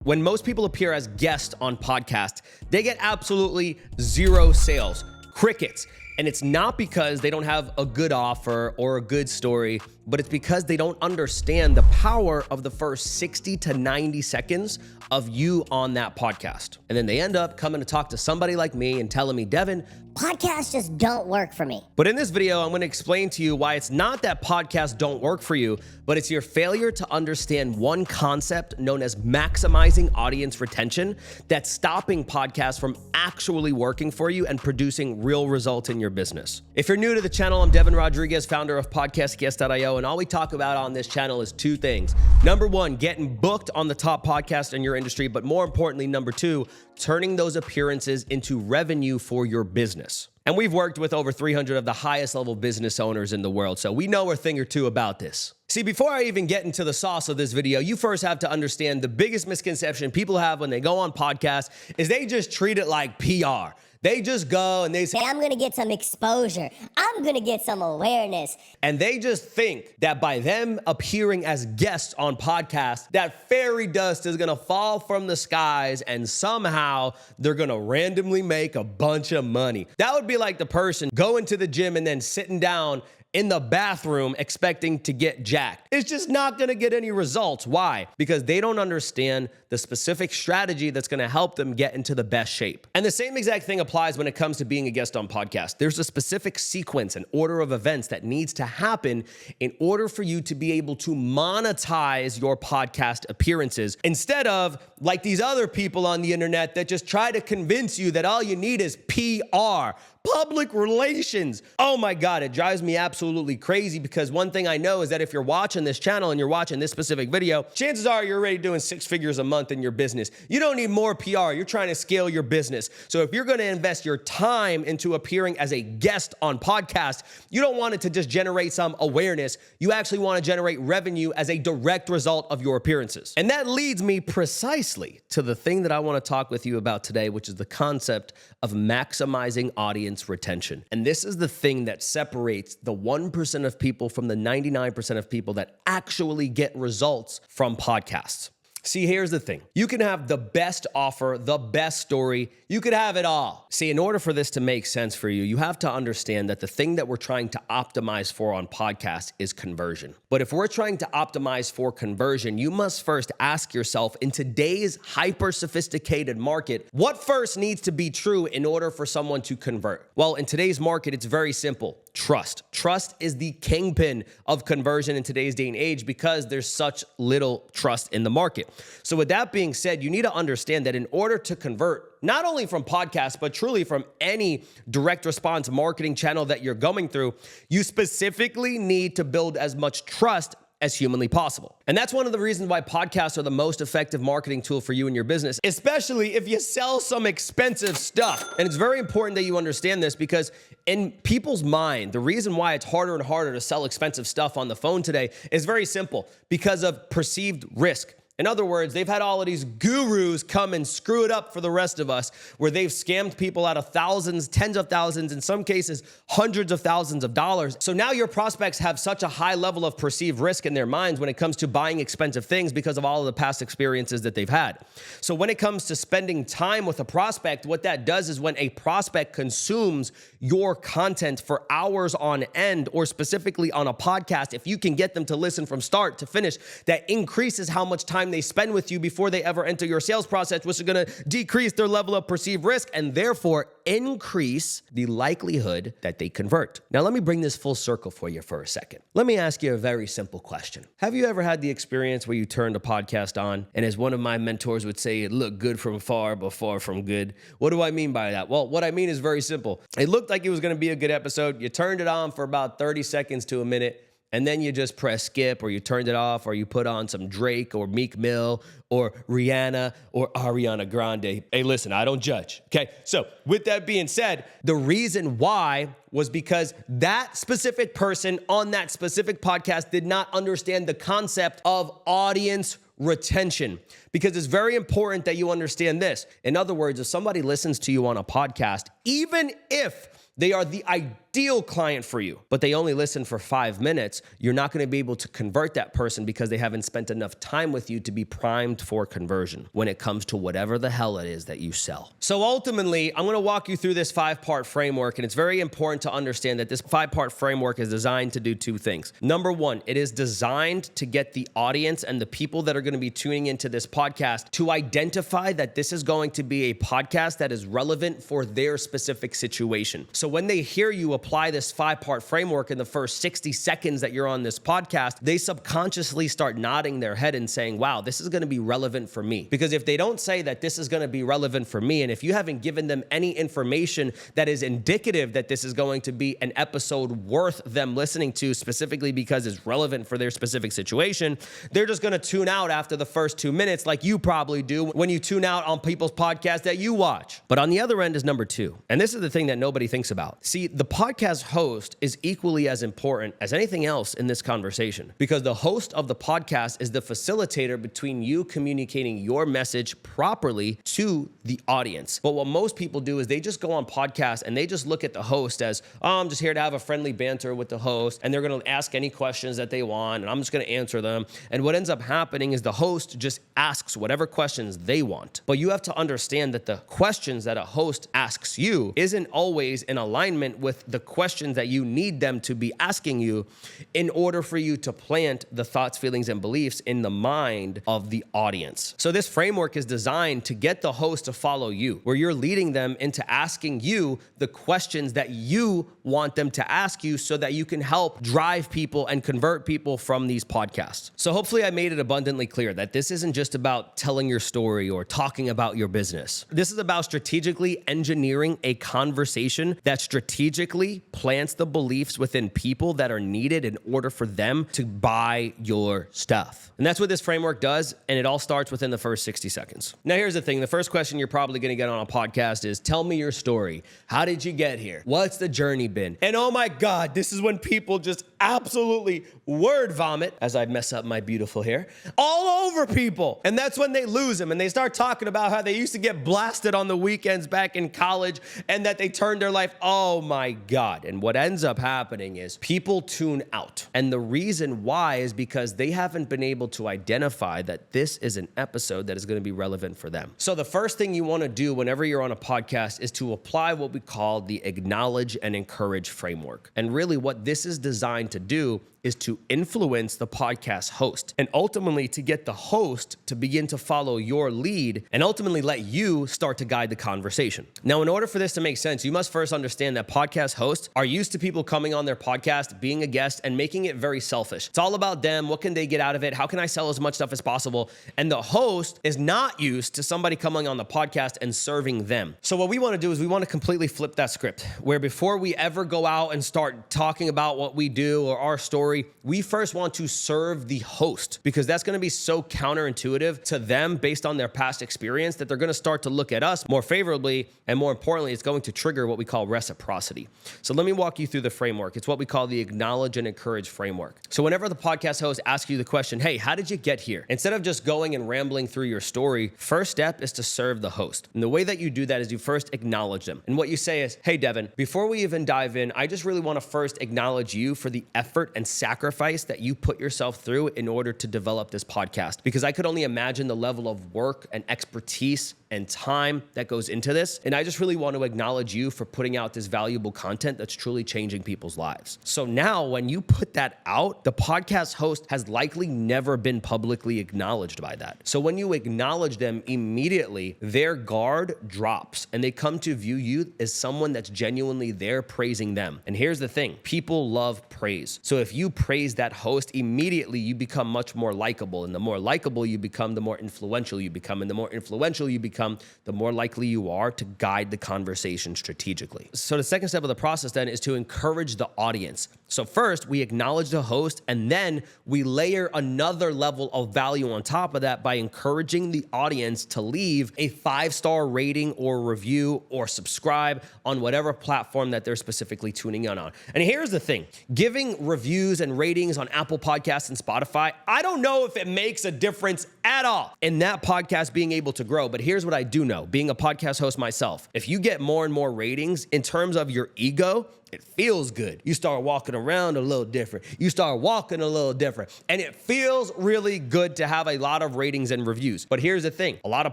When most people appear as guests on podcasts, they get absolutely zero sales, crickets. And it's not because they don't have a good offer or a good story, but it's because they don't understand the power of the first 60 to 90 seconds of you on that podcast. And then they end up coming to talk to somebody like me and telling me, Devin, podcasts just don't work for me. But in this video, I'm going to explain to you why it's not that podcasts don't work for you, but it's your failure to understand one concept known as maximizing audience retention that's stopping podcasts from actually working for you and producing real results in your business. If you're new to the channel, I'm Devin Rodriguez, founder of podcastguest.io, and all we talk about on this channel is two things. Number one, getting booked on the top podcast in your industry, but more importantly, number two, turning those appearances into revenue for your business. And we've worked with over 300 of the highest level business owners in the world, so we know a thing or two about this. See, before I even get into the sauce of this video, you first have to understand the biggest misconception people have when they go on podcasts is they just treat it like PR. They just go and they say, I'm going to get some exposure. I'm going to get some awareness. And they just think that by them appearing as guests on podcasts, that fairy dust is going to fall from the skies and somehow they're going to randomly make a bunch of money. That would be like the person going to the gym and then sitting down in the bathroom expecting to get jacked. It's just not gonna get any results. Why? Because they don't understand the specific strategy that's gonna help them get into the best shape. And the same exact thing applies when it comes to being a guest on podcasts. There's a specific sequence and order of events that needs to happen in order for you to be able to monetize your podcast appearances, instead of like these other people on the internet that just try to convince you that all you need is PR. Public relations. Oh my God, it drives me absolutely crazy because one thing I know is that if you're watching this channel and you're watching this specific video, chances are you're already doing 6 figures a month in your business. You don't need more PR. You're trying to scale your business. So if you're going to invest your time into appearing as a guest on podcasts, you don't want it to just generate some awareness. You actually want to generate revenue as a direct result of your appearances. And that leads me precisely to the thing that I want to talk with you about today, which is the concept of maximizing audience retention. And this is the thing that separates the 1% of people from the 99% of people that actually get results from podcasts. See, here's the thing. You can have the best offer, the best story. You could have it all. See, in order for this to make sense for you, you have to understand that the thing that we're trying to optimize for on podcasts is conversion. But if we're trying to optimize for conversion, you must first ask yourself, in today's hyper-sophisticated market, what first needs to be true in order for someone to convert? Well, in today's market, it's very simple. Trust. Trust is the kingpin of conversion in today's day and age because there's such little trust in the market. So with that being said, you need to understand that in order to convert, not only from podcasts, but truly from any direct response marketing channel that you're going through, you specifically need to build as much trust as humanly possible. And that's one of the reasons why podcasts are the most effective marketing tool for you and your business, especially if you sell some expensive stuff. And it's very important that you understand this because in people's mind, the reason why it's harder and harder to sell expensive stuff on the phone today is very simple, because of perceived risk. In other words, they've had all of these gurus come and screw it up for the rest of us, where they've scammed people out of thousands, tens of thousands, in some cases, hundreds of thousands of dollars. So now your prospects have such a high level of perceived risk in their minds when it comes to buying expensive things because of all of the past experiences that they've had. So when it comes to spending time with a prospect, what that does is when a prospect consumes your content for hours on end, or specifically on a podcast, if you can get them to listen from start to finish, that increases how much time they spend with you before they ever enter your sales process, which is going to decrease their level of perceived risk and therefore increase the likelihood that they convert. Now, let me bring this full circle for you for a second. Let me ask you a very simple question. Have you ever had the experience where you turned a podcast on and, as one of my mentors would say, it looked good from far, but far from good? What do I mean by that? Well, what I mean is very simple. It looked like it was going to be a good episode. You turned it on for about 30 seconds to a minute, and then you just press skip, or you turned it off, or you put on some Drake or Meek Mill or Rihanna or Ariana Grande. Hey, listen, I don't judge. Okay. So with that being said, the reason why was because that specific person on that specific podcast did not understand the concept of audience retention, because it's very important that you understand this. In other words, if somebody listens to you on a podcast, even if They are the ideal client for you, but they only listen for 5 minutes. You're not going to be able to convert that person because they haven't spent enough time with you to be primed for conversion when it comes to whatever the hell it is that you sell. So ultimately, I'm going to walk you through this 5-part framework, and it's very important to understand that this 5-part framework is designed to do 2 things. Number 1, it is designed to get the audience and the people that are going to be tuning into this podcast to identify that this is going to be a podcast that is relevant for their specific situation. So when they hear you apply this 5-part framework in the first 60 seconds that you're on this podcast, they subconsciously start nodding their head and saying, wow, this is going to be relevant for me. Because if they don't say that this is going to be relevant for me, and if you haven't given them any information that is indicative that this is going to be an episode worth them listening to specifically because it's relevant for their specific situation, they're just going to tune out after the first 2 minutes like you probably do when you tune out on people's podcasts that you watch. But on the other end is number 2. And this is the thing that nobody thinks about. See, the podcast host is equally as important as anything else in this conversation because the host of the podcast is the facilitator between you communicating your message properly to the audience. But what most people do is they just go on podcasts and they just look at the host as, oh, I'm just here to have a friendly banter with the host, and they're going to ask any questions that they want, and I'm just going to answer them. And what ends up happening is the host just asks whatever questions they want. But you have to understand that the questions that a host asks you isn't always in alignment with the questions that you need them to be asking you in order for you to plant the thoughts, feelings, and beliefs in the mind of the audience. So this framework is designed to get the host to follow you, where you're leading them into asking you the questions that you want them to ask you so that you can help drive people and convert people from these podcasts. So hopefully I made it abundantly clear that this isn't just about telling your story or talking about your business. This is about strategically engineering a conversation that strategically plants the beliefs within people that are needed in order for them to buy your stuff. And that's what this framework does, and it all starts within the first 60 seconds. Now here's the thing. The first question you're probably going to get on a podcast is, tell me your story. How did you get here? What's the journey been? And oh my God, this is when people just absolutely word vomit, as I mess up my beautiful hair, all over people. And that's when they lose them and they start talking about how they used to get blasted on the weekends back in college and that they turned their life. Oh my God. And what ends up happening is people tune out. And the reason why is because they haven't been able to identify that this is an episode that is going to be relevant for them. So the first thing you want to do whenever you're on a podcast is to apply what we call the acknowledge and encourage framework. And really what this is designed to do is to influence the podcast host and ultimately to get the host to begin to follow your lead and ultimately let you start to guide the conversation. Now, in order for this to make sense, you must first understand that podcast hosts are used to people coming on their podcast, being a guest, and making it very selfish. It's all about them. What can they get out of it? How can I sell as much stuff as possible? And the host is not used to somebody coming on the podcast and serving them. So what we want to do is we want to completely flip that script, where before we ever go out and start talking about what we do or our story, we first want to serve the host, because that's going to be so counterintuitive to them based on their past experience that they're going to start to look at us more favorably. And more importantly, it's going to trigger what we call reciprocity. So let me walk you through the framework. It's what we call the acknowledge and encourage framework. So whenever the podcast host asks you the question, hey, how did you get here? Instead of just going and rambling through your story, first step is to serve the host. And the way that you do that is you first acknowledge them. And what you say is, hey, Devin, before we even dive in, I just really want to first acknowledge you for the effort and sacrifice that you put yourself through in order to develop this podcast, because I could only imagine the level of work and expertise and time that goes into this. And I just really want to acknowledge you for putting out this valuable content that's truly changing people's lives. So now when you put that out, the podcast host has likely never been publicly acknowledged by that. So when you acknowledge them immediately, their guard drops and they come to view you as someone that's genuinely there praising them. And here's the thing, people love praise. So if you praise that host, immediately you become much more likable. And the more likable you become, the more influential you become. And the more influential you become, the more likely you are to guide the conversation strategically. So the second step of the process then is to encourage the audience. So first, we acknowledge the host, and then we layer another level of value on top of that by encouraging the audience to leave a 5-star rating or review or subscribe on whatever platform that they're specifically tuning in on. And here's the thing, giving reviews and ratings on Apple Podcasts and Spotify, I don't know if it makes a difference at all in that podcast being able to grow. But here's what I do know, being a podcast host myself, if you get more and more ratings in terms of your ego, it feels good. You start walking around a little different. You start walking a little different. And it feels really good to have a lot of ratings and reviews. But here's the thing. A lot of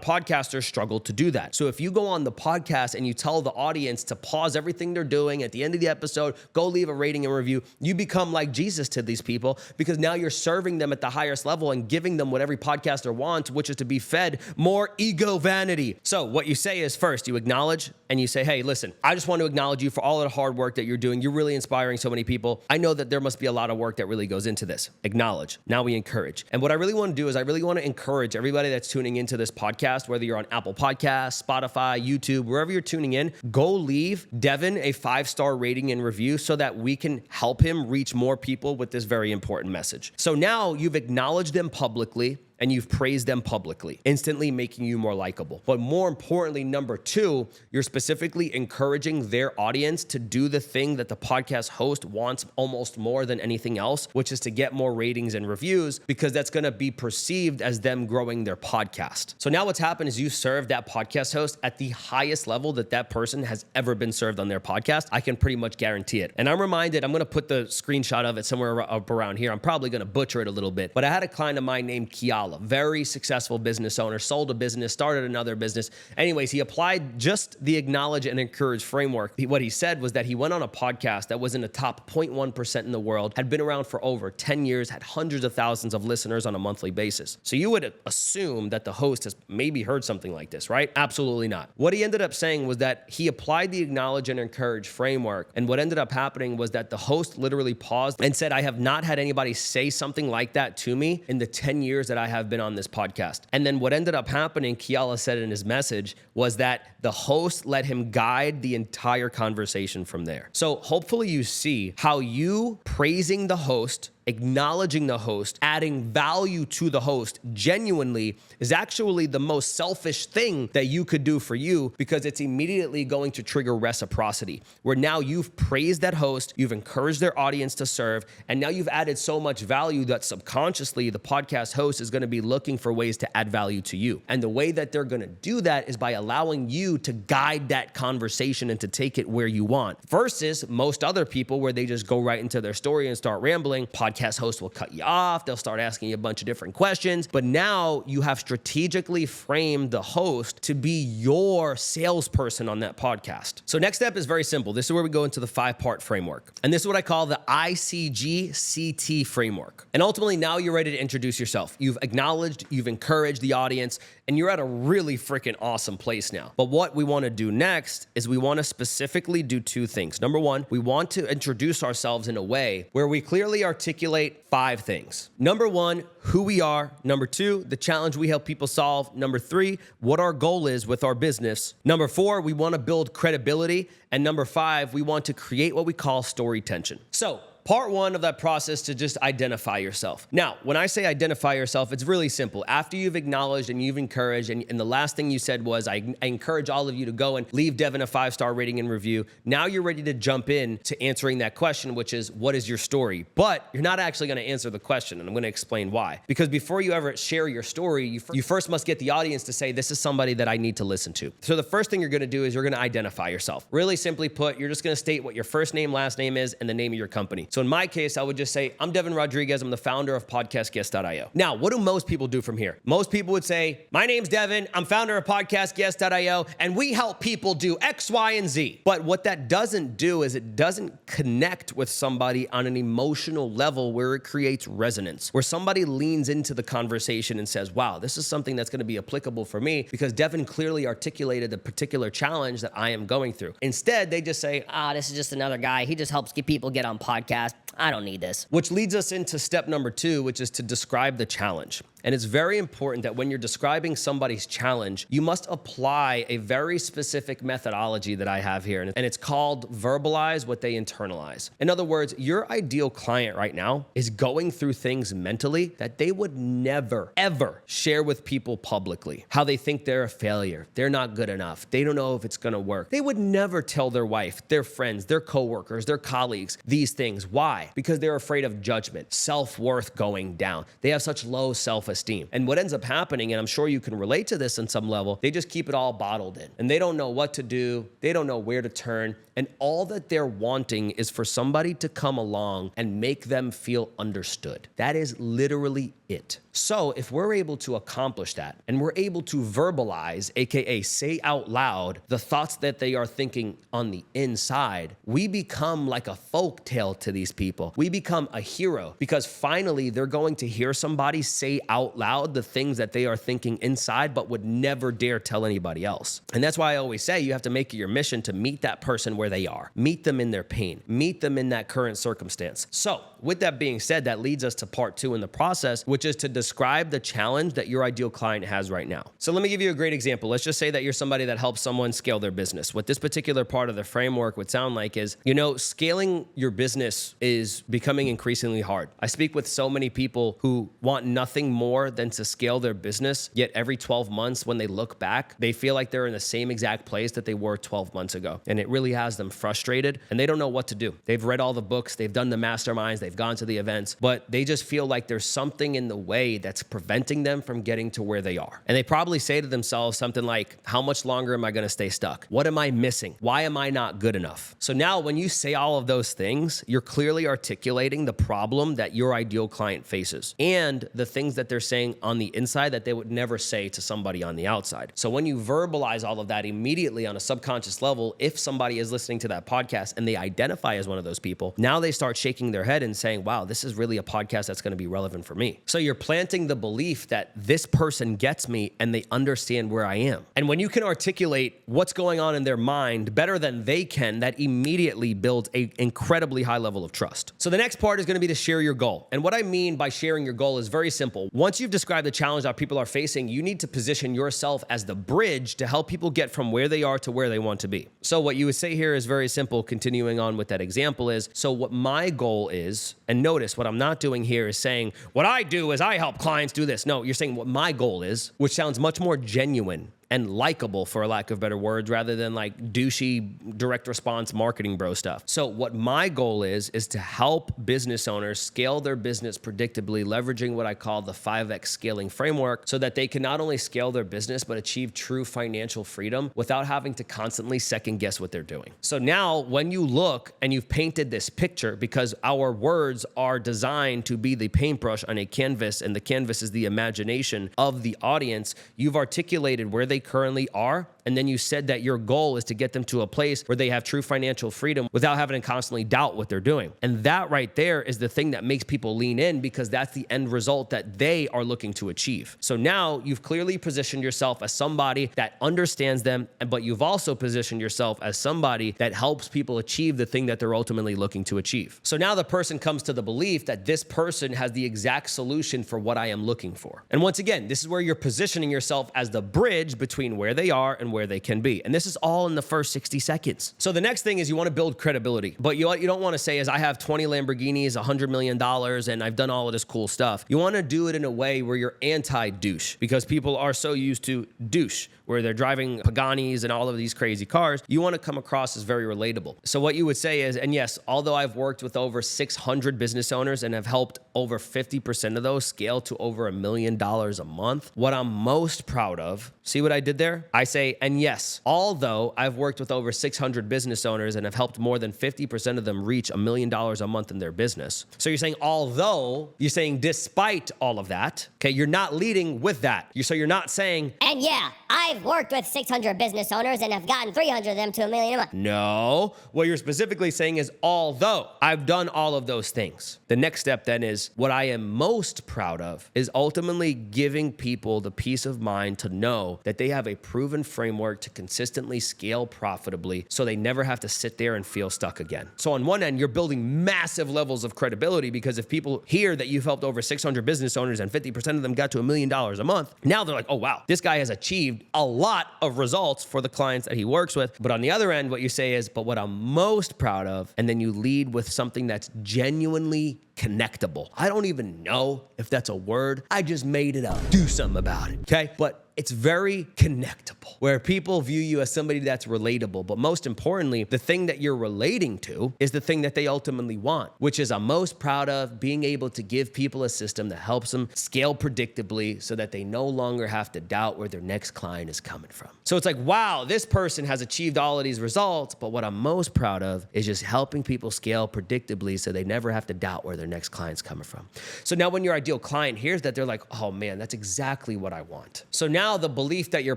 podcasters struggle to do that. So if you go on the podcast and you tell the audience to pause everything they're doing at the end of the episode, go leave a rating and review, you become like Jesus to these people, because now you're serving them at the highest level and giving them what every podcaster wants, which is to be fed more ego vanity. So what you say is, first, you acknowledge and you say, hey, listen, I just want to acknowledge you for all of the hard work that you're doing. You're really inspiring so many people. I know that there must be a lot of work that really goes into this. Acknowledge. Now we encourage. And what I really want to do is I really want to encourage everybody that's tuning into this podcast, whether you're on Apple Podcasts, Spotify, YouTube, wherever you're tuning in, go leave Devin a 5-star rating and review so that we can help him reach more people with this very important message. So now you've acknowledged them publicly and you've praised them publicly, instantly making you more likable. But more importantly, number 2, you're specifically encouraging their audience to do the thing that the podcast host wants almost more than anything else, which is to get more ratings and reviews, because that's gonna be perceived as them growing their podcast. So now what's happened is you serve that podcast host at the highest level that that person has ever been served on their podcast. I can pretty much guarantee it. And I'm reminded, I'm gonna put the screenshot of it somewhere up around here. I'm probably gonna butcher it a little bit, but I had a client of mine named Kiala. Very successful business owner, sold a business, started another business. Anyways, he applied just the acknowledge and encourage framework. What he said was that he went on a podcast that was in the top 0.1% in the world, had been around for over 10 years, had hundreds of thousands of listeners on a monthly basis. So you would assume that the host has maybe heard something like this, right? Absolutely not. What he ended up saying was that he applied the acknowledge and encourage framework. And what ended up happening was that the host literally paused and said, I have not had anybody say something like that to me in the 10 years that I have been on this podcast. And then what ended up happening, Kiala said in his message, was that the host let him guide the entire conversation from there. So hopefully you see how you praising the host, acknowledging the host, adding value to the host genuinely is actually the most selfish thing that you could do for you, because it's immediately going to trigger reciprocity, where now you've praised that host, you've encouraged their audience to serve, and now you've added so much value that subconsciously the podcast host is going to be looking for ways to add value to you. And the way that they're going to do that is by allowing you to guide that conversation and to take it where you want, versus most other people where they just go right into their story and start rambling. Podcast host will cut you off. They'll start asking you a bunch of different questions. But now you have strategically framed the host to be your salesperson on that podcast. So next step is very simple. This is where we go into the 5-part framework. And this is what I call the ICGCT framework. And ultimately now you're ready to introduce yourself. You've acknowledged, you've encouraged the audience, and you're at a really freaking awesome place now. But what we want to do next is we want to specifically do 2 things. Number 1, we want to introduce ourselves in a way where we clearly articulate 5 things. Number 1, who we are. Number 2, the challenge we help people solve. Number 3, what our goal is with our business. Number 4, we want to build credibility. And number 5, we want to create what we call story tension. So part 1 of that process to just identify yourself. Now, when I say identify yourself, it's really simple. After you've acknowledged and you've encouraged, and the last thing you said was, I encourage all of you to go and leave Devin a 5-star rating and review. Now you're ready to jump in to answering that question, which is, what is your story? But you're not actually going to answer the question, and I'm going to explain why. Because before you ever share your story, you first must get the audience to say, this is somebody that I need to listen to. So the first thing you're going to do is you're going to identify yourself. Really simply put, you're just going to state what your first name, last name is, and the name of your company. So in my case, I would just say, I'm Devin Rodriguez. I'm the founder of podcastguest.io. Now, what do most people do from here? Most people would say, my name's Devin. I'm founder of podcastguest.io, and we help people do X, Y, and Z. But what that doesn't do is it doesn't connect with somebody on an emotional level where it creates resonance, where somebody leans into the conversation and says, wow, this is something that's going to be applicable for me because Devin clearly articulated the particular challenge that I am going through. Instead, they just say, This is just another guy. He just helps get people get on podcasts. I don't need this. Which leads us into step number 2, which is to describe the challenge. And it's very important that when you're describing somebody's challenge, you must apply a very specific methodology that I have here. And it's called verbalize what they internalize. In other words, your ideal client right now is going through things mentally that they would never, ever share with people publicly. How they think they're a failure. They're not good enough. They don't know if it's going to work. They would never tell their wife, their friends, their coworkers, their colleagues these things. Why? Because they're afraid of judgment, self-worth going down. They have such low self-esteem. And what ends up happening, and I'm sure you can relate to this on some level, they just keep it all bottled in. And they don't know what to do. They don't know where to turn. And all that they're wanting is for somebody to come along and make them feel understood. That is literally it. So if we're able to accomplish that and we're able to verbalize, AKA say out loud, the thoughts that they are thinking on the inside, we become like a folk tale to these people. We become a hero because finally they're going to hear somebody say out loud the things that they are thinking inside but would never dare tell anybody else. And that's why I always say you have to make it your mission to meet that person where they are. Meet them in their pain. Meet them in that current circumstance. So with that being said, that leads us to part 2 in the process, which is to describe the challenge that your ideal client has right now. So let me give you a great example. Let's just say that you're somebody that helps someone scale their business. What this particular part of the framework would sound like is, scaling your business is becoming increasingly hard. I speak with so many people who want nothing more than to scale their business, yet every 12 months when they look back, they feel like they're in the same exact place that they were 12 months ago. And it really has them frustrated and they don't know what to do. They've read all the books, they've done the masterminds, they've gone to the events, but they just feel like there's something in the way that's preventing them from getting to where they are. And they probably say to themselves something like, how much longer am I going to stay stuck? What am I missing? Why am I not good enough? So now when you say all of those things, you're clearly articulating the problem that your ideal client faces and the things that they're saying on the inside that they would never say to somebody on the outside. So when you verbalize all of that immediately on a subconscious level, if somebody is listening to that podcast and they identify as one of those people, now they start shaking their head and saying, wow, this is really a podcast that's going to be relevant for me. So you're planting the belief that this person gets me and they understand where I am. And when you can articulate what's going on in their mind better than they can, that immediately builds an incredibly high level of trust. So the next part is going to be to share your goal. And what I mean by sharing your goal is very simple. Once you've described the challenge that people are facing, you need to position yourself as the bridge to help people get from where they are to where they want to be. So what you would say here is very simple, continuing on with that example is, so what my goal is, and notice what I'm not doing here is saying, what I do is I help clients do this. No, you're saying what my goal is, which sounds much more genuine and likable, for lack of better words, rather than like douchey direct response marketing bro stuff. So what my goal is to help business owners scale their business predictably, leveraging what I call the 5X scaling framework so that they can not only scale their business, but achieve true financial freedom without having to constantly second guess what they're doing. So now when you look and you've painted this picture, because our words are designed to be the paintbrush on a canvas, and the canvas is the imagination of the audience, you've articulated where they currently are, and then you said that your goal is to get them to a place where they have true financial freedom without having to constantly doubt what they're doing. And that right there is the thing that makes people lean in, because that's the end result that they are looking to achieve. So now you've clearly positioned yourself as somebody that understands them, but you've also positioned yourself as somebody that helps people achieve the thing that they're ultimately looking to achieve. So now the person comes to the belief that this person has the exact solution for what I am looking for. And once again, this is where you're positioning yourself as the bridge between where they are and where they can be. And this is all in the first 60 seconds. So the next thing is you want to build credibility, but you don't want to say is I have 20 Lamborghinis, $100 million, and I've done all of this cool stuff. You want to do it in a way where you're anti-douche, because people are so used to douche, where they're driving Paganis and all of these crazy cars. You want to come across as very relatable. So what you would say is, and yes, although I've worked with over 600 business owners and have helped over 50% of those scale to over $1 million a month, what I'm most proud of, see what I did there? I say, and yes, although I've worked with over 600 business owners and have helped more than 50% of them reach $1 million a month in their business. So you're saying, although, you're saying despite all of that, okay, you're not leading with that. So you're not saying, and yeah, I've worked with 600 business owners and have gotten 300 of them to $1 million a month. No, what you're specifically saying is, although I've done all of those things. The next step then is, what I am most proud of is ultimately giving people the peace of mind to know that they they have a proven framework to consistently scale profitably so they never have to sit there and feel stuck again. So on one end, you're building massive levels of credibility because if people hear that you've helped over 600 business owners and 50% of them got to $1 million a month, now they're like, oh wow, this guy has achieved a lot of results for the clients that he works with. But on the other end, what you say is, but what I'm most proud of, and then you lead with something that's genuinely connectable. I don't even know if that's a word. I just made it up. Do something about it, okay? But it's very connectable, where people view you as somebody that's relatable. But most importantly, the thing that you're relating to is the thing that they ultimately want, which is I'm most proud of being able to give people a system that helps them scale predictably so that they no longer have to doubt where their next client is coming from. So it's like, wow, this person has achieved all of these results, but what I'm most proud of is just helping people scale predictably so they never have to doubt where their next client's coming from. So now when your ideal client hears that, they're like, oh man, that's exactly what I want. So now the belief that you're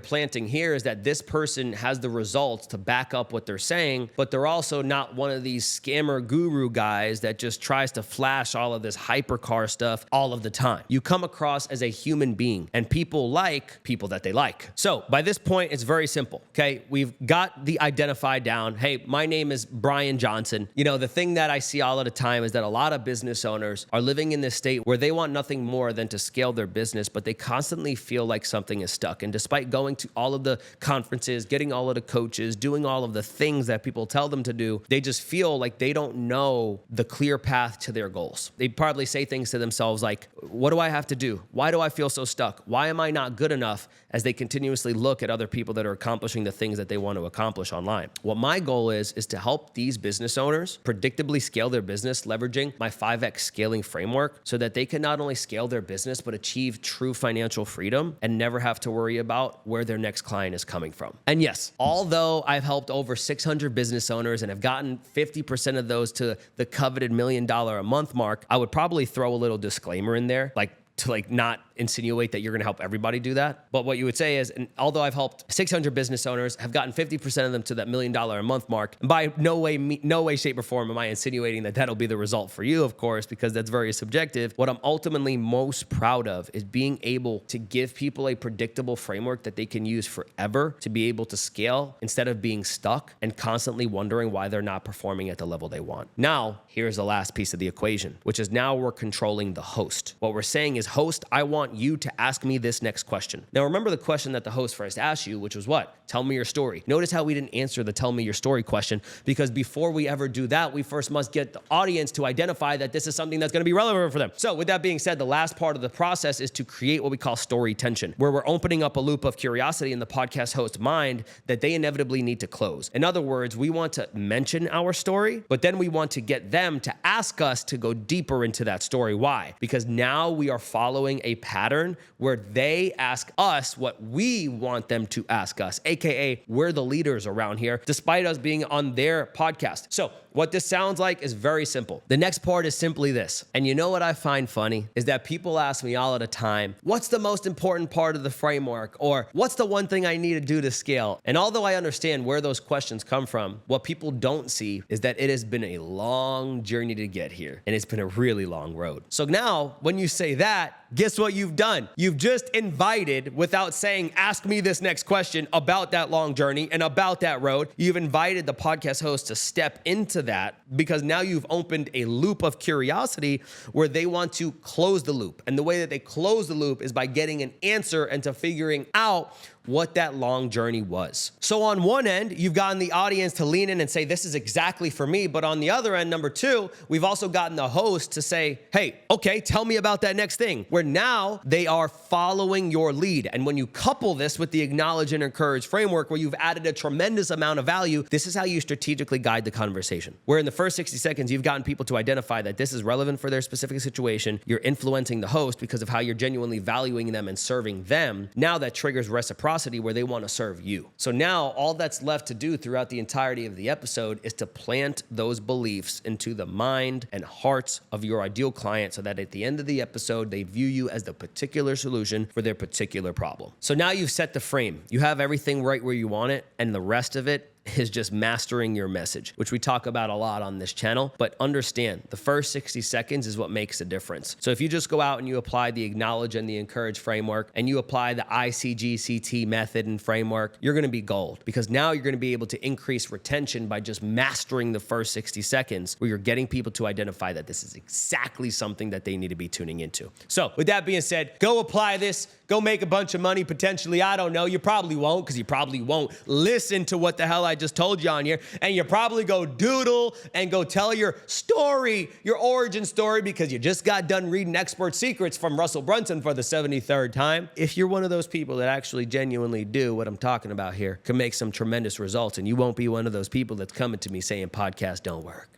planting here is that this person has the results to back up what they're saying, but they're also not one of these scammer guru guys that just tries to flash all of this hypercar stuff all of the time. You come across as a human being, and people like people that they like. So by this point, it's very simple, okay? We've got the identify down. Hey, my name is Brian Johnson. You know, the thing that I see all of the time is that a lot of business owners are living in this state where they want nothing more than to scale their business, but they constantly feel like something is stuck. And despite going to all of the conferences, getting all of the coaches, doing all of the things that people tell them to do, they just feel like they don't know the clear path to their goals. They probably say things to themselves like, what do I have to do? Why do I feel so stuck? Why am I not good enough? As they continuously look at other people that are accomplishing the things that they want to accomplish online. What my goal is to help these business owners predictably scale their business, leveraging my 5X scaling framework so that they can not only scale their business, but achieve true financial freedom and never have to worry about where their next client is coming from. And yes, although I've helped over 600 business owners and have gotten 50% of those to the coveted $1 million a month mark, I would probably throw a little disclaimer in there, to not insinuate that you're going to help everybody do that. But what you would say is, and although I've helped 600 business owners, have gotten 50% of them to that $1 million a month mark, and by no way, shape, or form am I insinuating that that'll be the result for you, of course, because that's very subjective. What I'm ultimately most proud of is being able to give people a predictable framework that they can use forever to be able to scale instead of being stuck and constantly wondering why they're not performing at the level they want. Now, here's the last piece of the equation, which is now we're controlling the host. What we're saying is, host, I want you to ask me this next question. Now, remember the question that the host first asked you, which was what? Tell me your story. Notice how we didn't answer the tell me your story question, because before we ever do that, we first must get the audience to identify that this is something that's going to be relevant for them. So with that being said, the last part of the process is to create what we call story tension, where we're opening up a loop of curiosity in the podcast host's mind that they inevitably need to close. In other words, we want to mention our story, but then we want to get them to ask us to go deeper into that story. Why? Because now we are following a pattern where they ask us what we want them to ask us, aka we're the leaders around here, despite us being on their podcast. So what this sounds like is very simple. The next part is simply this. And you know what I find funny is that people ask me all of the time, what's the most important part of the framework? Or what's the one thing I need to do to scale? And although I understand where those questions come from, what people don't see is that it has been a long journey to get here. And it's been a really long road. So now when you say that, guess what you've done? You've just invited, without saying, ask me this next question about that long journey and about that road. You've invited the podcast host to step into that, because now you've opened a loop of curiosity where they want to close the loop. And the way that they close the loop is by getting an answer and to figuring out what that long journey was. So on one end, you've gotten the audience to lean in and say, this is exactly for me. But on the other end, number two, we've also gotten the host to say, hey, okay, tell me about that next thing, where now they are following your lead. And when you couple this with the acknowledge and encourage framework, where you've added a tremendous amount of value, this is how you strategically guide the conversation. Where in the first 60 seconds, you've gotten people to identify that this is relevant for their specific situation. You're influencing the host because of how you're genuinely valuing them and serving them. Now that triggers reciprocity, where they want to serve you. So now all that's left to do throughout the entirety of the episode is to plant those beliefs into the mind and hearts of your ideal client so that at the end of the episode, they view you as the particular solution for their particular problem. So now you've set the frame. You have everything right where you want it, and the rest of it is just mastering your message, which we talk about a lot on this channel. But understand, the first 60 seconds is what makes a difference. So if you just go out and you apply the acknowledge and the encourage framework, and you apply the ICGCT method and framework, you're going to be gold, because now you're going to be able to increase retention by just mastering the first 60 seconds, where you're getting people to identify that this is exactly something that they need to be tuning into. So with that being said, go apply this, go make a bunch of money potentially. I don't know. You probably won't, because you probably won't listen to what the hell I just told you on here. And you probably go doodle and go tell your story, your origin story, because you just got done reading Expert Secrets from Russell Brunson for the 73rd time. If you're one of those people that actually genuinely do what I'm talking about here, can make some tremendous results, and you won't be one of those people that's coming to me saying podcasts don't work.